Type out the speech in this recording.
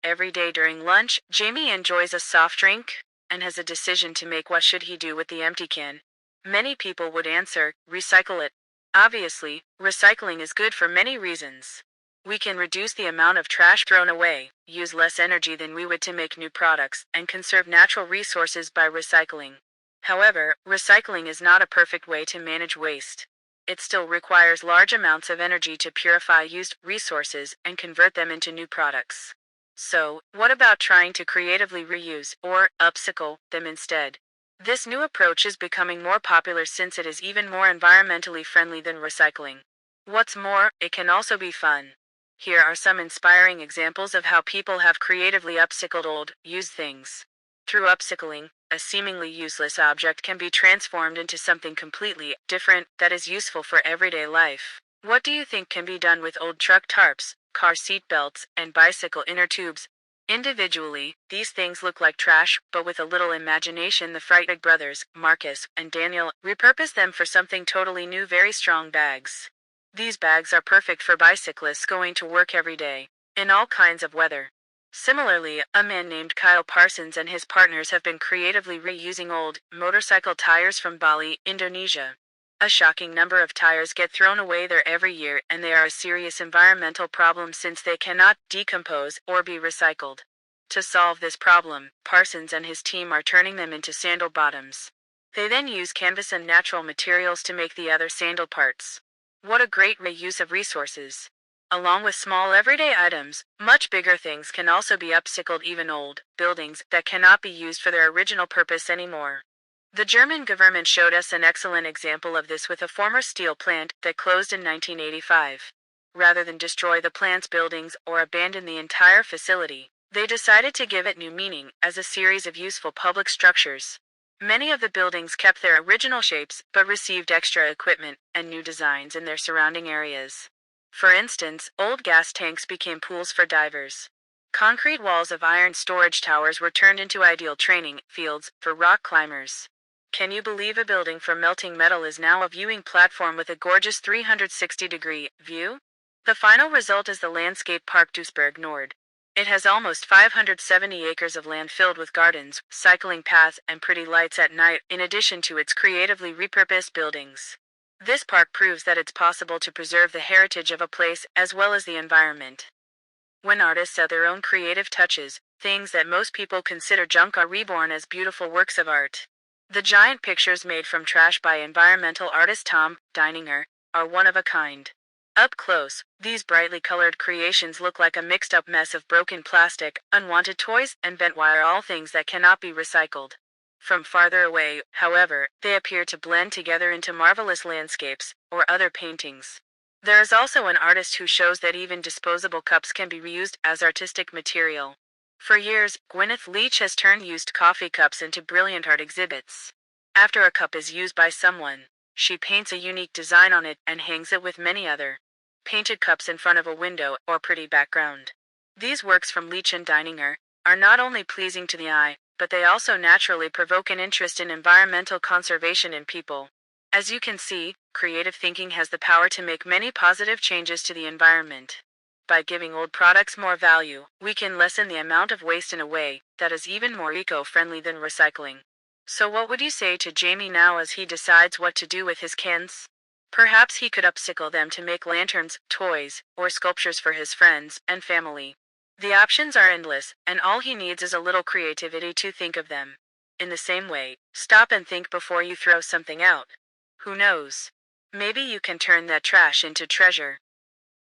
Every day during lunch, Jamie enjoys a soft drink and has a decision to make. What should he do with the empty can? Many people would answer, recycle it. Obviously, recycling is good for many reasons. We can reduce the amount of trash thrown away, use less energy than we would to make new products, and conserve natural resources by recycling. However, recycling is not a perfect way to manage waste. It still requires large amounts of energy to purify used resources and convert them into new products. So, what about trying to creatively reuse or upcycle them instead? This new approach is becoming more popular since it is even more environmentally friendly than recycling. What's more, it can also be fun. Here are some inspiring examples of how people have creatively upcycled old, used things. Through upcycling, a seemingly useless object can be transformed into something completely different that is useful for everyday life. What do you think can be done with old truck tarps, car seat belts, and bicycle inner tubes? Individually, these things look like trash, but with a little imagination, the Freitag brothers, Marcus and Daniel, repurposed them for something totally new: very strong bags. These bags are perfect for bicyclists going to work every day, in all kinds of weather. Similarly, a man named Kyle Parsons and his partners have been creatively reusing old motorcycle tires from Bali, Indonesia. A shocking number of tires get thrown away there every year, and they are a serious environmental problem since they cannot decompose or be recycled. To solve this problem, Parsons and his team are turning them into sandal bottoms. They then use canvas and natural materials to make the other sandal parts. What a great reuse of resources! Along with small everyday items, much bigger things can also be upcycled, even old buildings that cannot be used for their original purpose anymore. The German government showed us an excellent example of this with a former steel plant that closed in 1985. Rather than destroy the plant's buildings or abandon the entire facility, they decided to give it new meaning as a series of useful public structures. Many of the buildings kept their original shapes but received extra equipment and new designs in their surrounding areas. For instance, old gas tanks became pools for divers. Concrete walls of iron storage towers were turned into ideal training fields for rock climbers. Can you believe a building from melting metal is now a viewing platform with a gorgeous 360-degree view? The final result is the landscape park Duisburg Nord. It has almost 570 acres of land filled with gardens, cycling paths, and pretty lights at night, in addition to its creatively repurposed buildings. This park proves that it's possible to preserve the heritage of a place as well as the environment. When artists add their own creative touches, things that most people consider junk are reborn as beautiful works of art. The giant pictures made from trash by environmental artist Tom Deininger are one of a kind. Up close, these brightly colored creations look like a mixed-up mess of broken plastic, unwanted toys, and bent wire, all things that cannot be recycled. From farther away, however, they appear to blend together into marvelous landscapes or other paintings. There is also an artist who shows that even disposable cups can be reused as artistic material. For years, Gwyneth Leach has turned used coffee cups into brilliant art exhibits. After a cup is used by someone, she paints a unique design on it and hangs it with many other painted cups in front of a window or pretty background. These works from Leach and Deininger are not only pleasing to the eye, but they also naturally provoke an interest in environmental conservation in people. As you can see, creative thinking has the power to make many positive changes to the environment. By giving old products more value, we can lessen the amount of waste in a way that is even more eco-friendly than recycling. So what would you say to Jamie now as he decides what to do with his cans? Perhaps he could upcycle them to make lanterns, toys, or sculptures for his friends and family. The options are endless, and all he needs is a little creativity to think of them. In the same way, stop and think before you throw something out. Who knows? Maybe you can turn that trash into treasure.